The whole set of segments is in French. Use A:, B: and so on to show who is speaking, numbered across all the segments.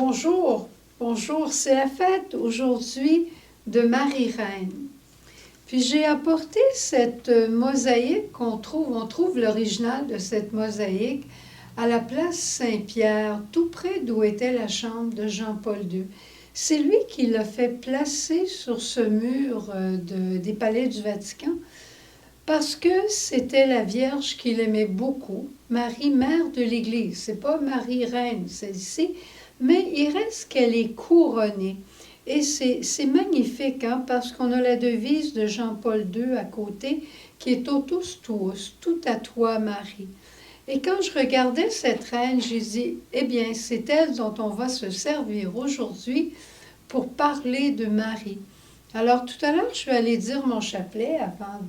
A: Bonjour, bonjour, c'est la fête aujourd'hui de Marie-Reine. Puis j'ai apporté cette mosaïque on trouve l'original de cette mosaïque à la place Saint-Pierre, tout près d'où était la chambre de Jean-Paul II. C'est lui qui l'a fait placer sur ce mur des palais du Vatican parce que c'était la Vierge qu'il aimait beaucoup, Marie, mère de l'Église. C'est pas Marie-Reine, celle-ci, mais il reste qu'elle est couronnée. Et c'est magnifique, hein, parce qu'on a la devise de Jean-Paul II à côté, qui est Totus tuus, tout à toi, Marie. Et quand je regardais cette reine, j'ai dit, eh bien, c'est elle dont on va se servir aujourd'hui pour parler de Marie. Alors, tout à l'heure, je suis allée dire mon chapelet avant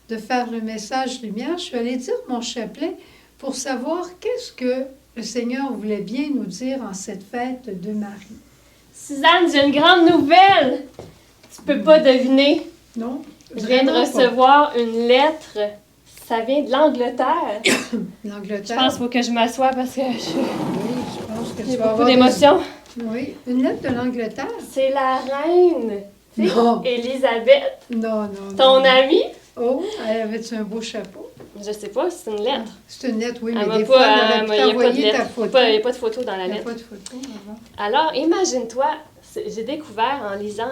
A: de faire le message lumière. Je suis allée dire mon chapelet pour savoir qu'est-ce que le Seigneur voulait bien nous dire en cette fête de Marie.
B: Suzanne, j'ai une grande nouvelle! Tu peux pas deviner.
A: Non?
B: Je viens de recevoir une lettre. Ça vient de l'Angleterre.
A: L'Angleterre?
B: Je pense qu'il faut que je m'assoie parce que
A: Oui, je pense que
B: j'ai
A: tu vas
B: beaucoup
A: avoir
B: d'émotions.
A: Oui, une lettre de l'Angleterre?
B: C'est la reine, tu sais,
A: Non.
B: Élisabeth,
A: Non, non,
B: ton
A: non.
B: amie.
A: Oh, elle avait-tu un beau chapeau?
B: Je sais pas, c'est une lettre.
A: C'est une lettre, oui,
B: Elle
A: mais
B: m'a
A: des
B: pas-
A: fois, elle aurait
B: il
A: pu
B: y a pas de
A: t'envoyer
B: lettre.
A: ta photo.
B: Il n'y a pas de photo dans la
A: Il n'y a
B: lettre.
A: pas de photo avant.
B: Alors, imagine-toi, j'ai découvert en lisant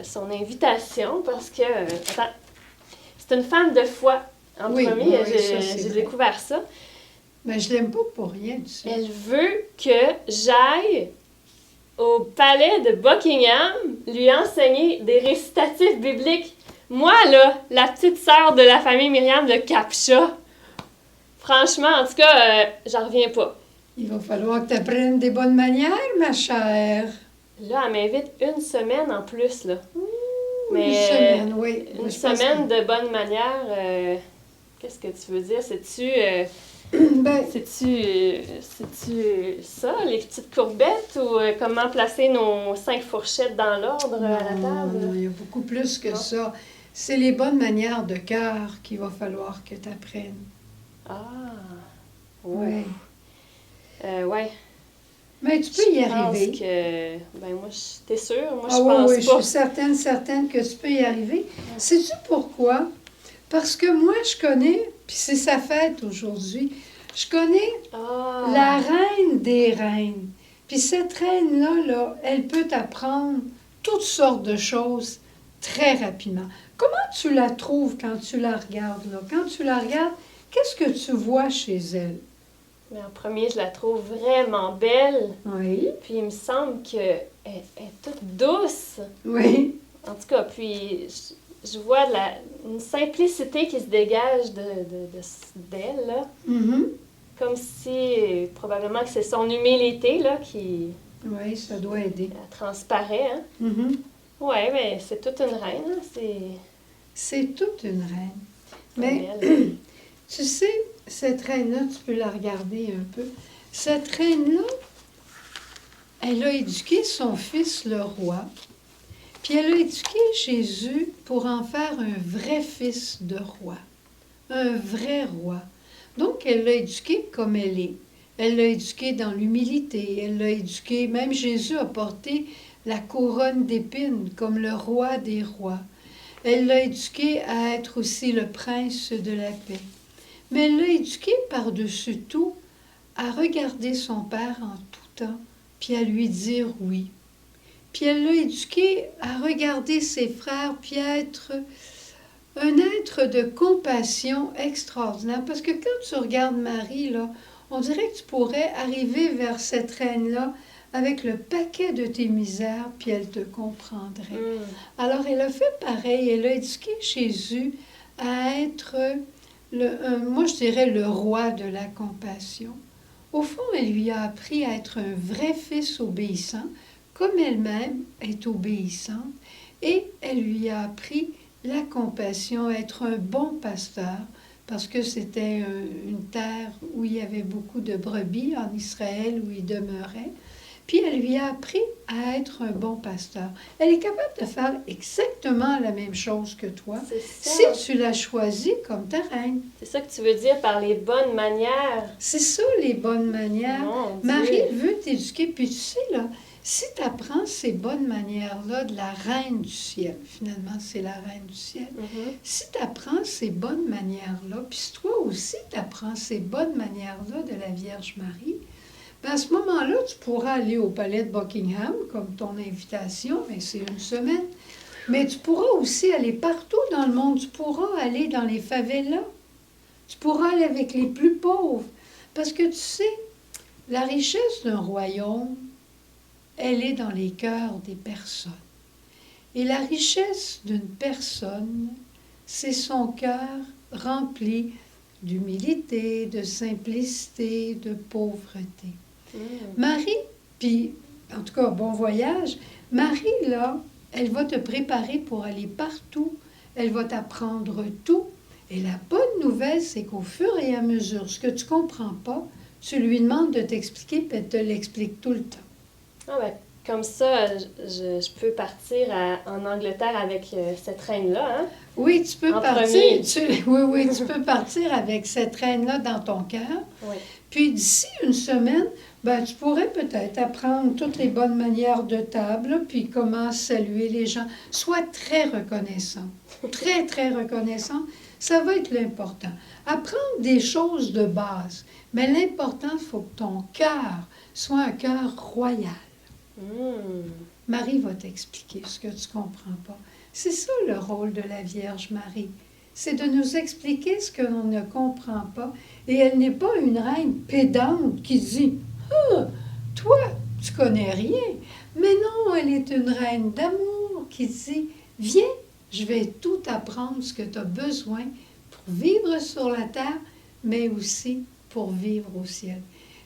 B: son invitation parce que, attends, c'est une femme de foi. En
A: Oui,
B: premier,
A: oui, ça, c'est
B: j'ai
A: vrai.
B: découvert ça.
A: Mais je l'aime pas pour rien, tu sais.
B: Elle veut que j'aille au palais de Buckingham lui enseigner des récitatifs bibliques. Moi, là, la petite sœur de la famille Myriam de Capcha, franchement, en tout cas, j'en reviens pas.
A: Il va falloir que tu apprennes des bonnes manières, ma chère.
B: Là, elle m'invite une semaine en plus, là.
A: Une semaine, oui.
B: Une
A: Je pense
B: semaine de bonne manière, qu'est-ce que tu veux dire? C'est-tu
A: Ben,
B: ça, les petites courbettes, ou comment placer nos 5 fourchettes dans l'ordre à la table?
A: non, il y a beaucoup plus que
B: Non.
A: ça. C'est les bonnes manières de cœur qu'il va falloir que tu apprennes.
B: Ah!
A: Oui.
B: Ouais.
A: Mais tu peux y
B: Je pense
A: arriver.
B: que... Ben moi, t'es sûre? Moi, je
A: Ah oui,
B: pense
A: oui, je
B: pas.
A: suis certaine que tu peux y arriver. Sais-tu pourquoi? Parce que moi, je connais, puis c'est sa fête aujourd'hui, je connais
B: Ah!
A: la reine des reines. Puis cette reine-là, là, elle peut t'apprendre toutes sortes de choses très rapidement. Comment tu la trouves quand tu la regardes, là? Quand tu la regardes, qu'est-ce que tu vois chez elle?
B: Mais en premier, je la trouve vraiment belle.
A: Oui.
B: Puis il me semble qu'elle est toute douce.
A: Oui.
B: En tout cas, puis je vois une simplicité qui se dégage d'elle, là.
A: Mhm.
B: Comme si, probablement que c'est son humilité, là, qui
A: Oui, ça doit aider.
B: transparaît, hein.
A: Mhm.
B: Ouais, mais c'est toute une reine, hein.
A: C'est toute une reine.
B: C'est
A: Mais
B: belle.
A: tu sais, cette reine-là, tu peux la regarder un peu. Cette reine-là, elle a éduqué son fils, le roi, puis elle a éduqué Jésus pour en faire un vrai fils de roi, un vrai roi. Donc, elle l'a éduqué comme elle est. Elle l'a éduqué dans l'humilité, elle l'a éduqué, même Jésus a porté la couronne d'épines comme le roi des rois. Elle l'a éduqué à être aussi le prince de la paix. Mais elle l'a éduqué par-dessus tout à regarder son père en tout temps, puis à lui dire oui. Puis elle l'a éduqué à regarder ses frères, puis à être un être de compassion extraordinaire. Parce que quand tu regardes Marie, là, on dirait que tu pourrais arriver vers cette reine-là avec le paquet de tes misères, puis elle te comprendrait. Alors elle a fait pareil, elle a éduqué Jésus à être, moi je dirais, le roi de la compassion. Au fond, elle lui a appris à être un vrai fils obéissant, comme elle-même est obéissante, et elle lui a appris la compassion, à être un bon pasteur, parce que c'était une terre où il y avait beaucoup de brebis en Israël, où il demeurait. puis elle lui a appris à être un bon pasteur. Elle est capable de faire exactement la même chose que toi
B: C'est ça.
A: si tu l'as choisie comme ta reine.
B: C'est ça que tu veux dire par les bonnes manières.
A: C'est ça, les bonnes manières.
B: Mon
A: Marie
B: Dieu.
A: veut t'éduquer, puis tu sais, là, si tu apprends ces bonnes manières-là de la reine du ciel, finalement, c'est la reine du ciel,
B: Mhm.
A: si tu apprends ces bonnes manières-là, puis si toi aussi tu apprends ces bonnes manières-là de la Vierge Marie, ben à ce moment-là, tu pourras aller au palais de Buckingham, comme ton invitation, mais c'est une semaine. Mais tu pourras aussi aller partout dans le monde. Tu pourras aller dans les favelas. Tu pourras aller avec les plus pauvres. Parce que tu sais, la richesse d'un royaume, elle est dans les cœurs des personnes. Et la richesse d'une personne, c'est son cœur rempli d'humilité, de simplicité, de pauvreté.
B: Mm.
A: Marie, puis en tout cas, bon voyage, Marie, là, elle va te préparer pour aller partout. Elle va t'apprendre tout. Et la bonne nouvelle, c'est qu'au fur et à mesure, ce que tu ne comprends pas, tu lui demandes de t'expliquer, puis elle te l'explique tout le temps.
B: Ah ben, comme ça, je peux partir en Angleterre avec cette reine-là, hein?
A: Oui, tu peux
B: En
A: partir.
B: premier.
A: Oui, tu peux partir avec cette reine-là dans ton cœur.
B: Oui.
A: Puis d'ici une semaine, ben, tu pourrais peut-être apprendre toutes les bonnes manières de table, puis comment saluer les gens. Sois très reconnaissant. Très, très reconnaissant. Ça va être l'important. Apprendre des choses de base. Mais l'important, il faut que ton cœur soit un cœur royal.
B: Mm.
A: Marie va t'expliquer ce que tu ne comprends pas. C'est ça le rôle de la Vierge Marie. C'est de nous expliquer ce que l'on ne comprend pas. Et elle n'est pas une reine pédante qui dit « Ah, toi, tu connais rien. » Mais non, elle est une reine d'amour qui dit « Viens, je vais tout apprendre ce que tu as besoin pour vivre sur la terre, mais aussi pour vivre au ciel. »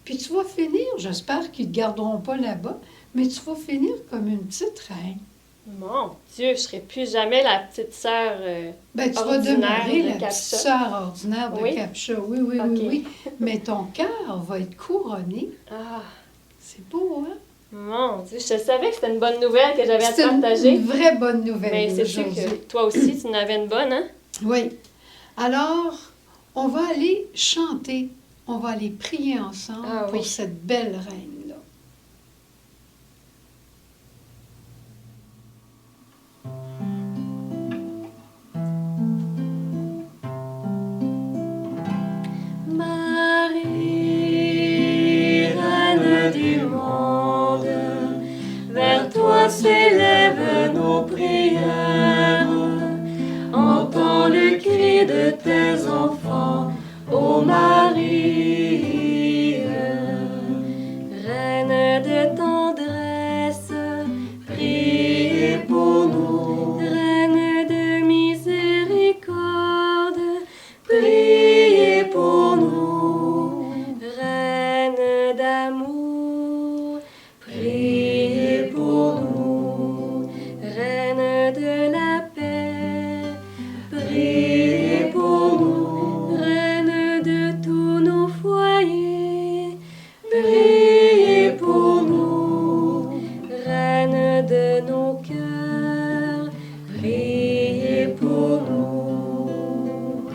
A: Puis tu vas finir, j'espère qu'ils ne te garderont pas là-bas, mais tu vas finir comme une petite reine.
B: Mon Dieu, je ne serai plus jamais la petite sœur
A: Ben, tu vas
B: ordinaire
A: demeurer
B: de
A: la
B: Capcha.
A: petite sœur ordinaire de
B: Oui?
A: Capcha. Oui, oui,
B: Ok.
A: oui, oui. Mais ton cœur va être couronné.
B: Ah,
A: C'est beau, hein?
B: mon Dieu, je savais que c'était une bonne nouvelle que j'avais à te
A: C'est
B: partager.
A: une vraie bonne nouvelle
B: Mais c'est sûr
A: aujourd'hui.
B: que toi aussi, tu en avais une bonne, hein?
A: Oui. Alors, on va aller chanter, on va aller prier ensemble
B: Ah
A: pour
B: oui.
A: cette belle reine-là.
B: Marie, reine du monde, vers toi s'élèvent nos prières. Entends le cri de tes enfants, ô Marie. Reine de tendresse, priez pour nous. Reine de miséricorde, priez pour nous. Reine d'amour, priez pour nous. Reine de la paix, priez pour nous. Reine de tous nos foyers, priez pour nous. Reine de nos cœurs, priez pour nous.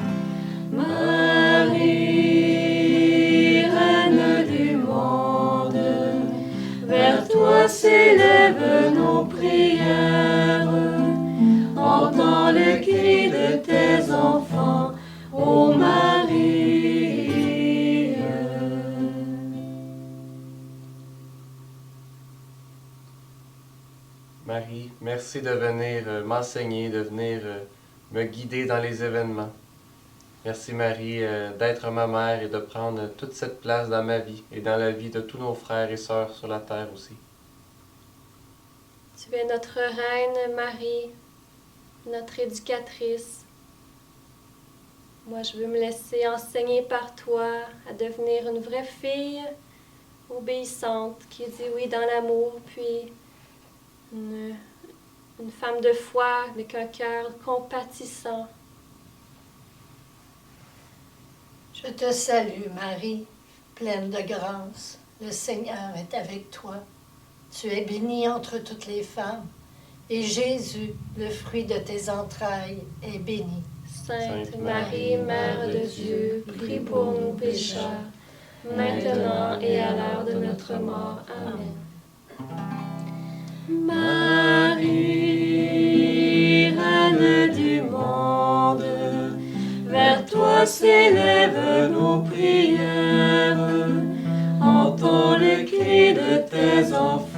B: Marie, reine du monde, vers toi s'élèvent nos prières. Entends le cri de tes enfants, ô Marie.
C: Marie, merci de venir m'enseigner, de venir me guider dans les événements. Merci Marie d'être ma mère et de prendre toute cette place dans ma vie et dans la vie de tous nos frères et sœurs sur la terre aussi.
B: Tu es notre reine Marie, notre éducatrice. Moi, je veux me laisser enseigner par toi à devenir une vraie fille obéissante qui dit oui dans l'amour, puis une femme de foi avec un cœur compatissant.
D: Je te salue, Marie, pleine de grâce. Le Seigneur est avec toi. Tu es bénie entre toutes les femmes, et Jésus, le fruit de tes entrailles, est béni.
B: Sainte Marie, Mère de Dieu, prie pour nous pécheurs, maintenant et à l'heure de notre mort. Amen.
E: Marie, Reine du monde, vers toi s'élèvent nos prières. Entends le cri de tes enfants.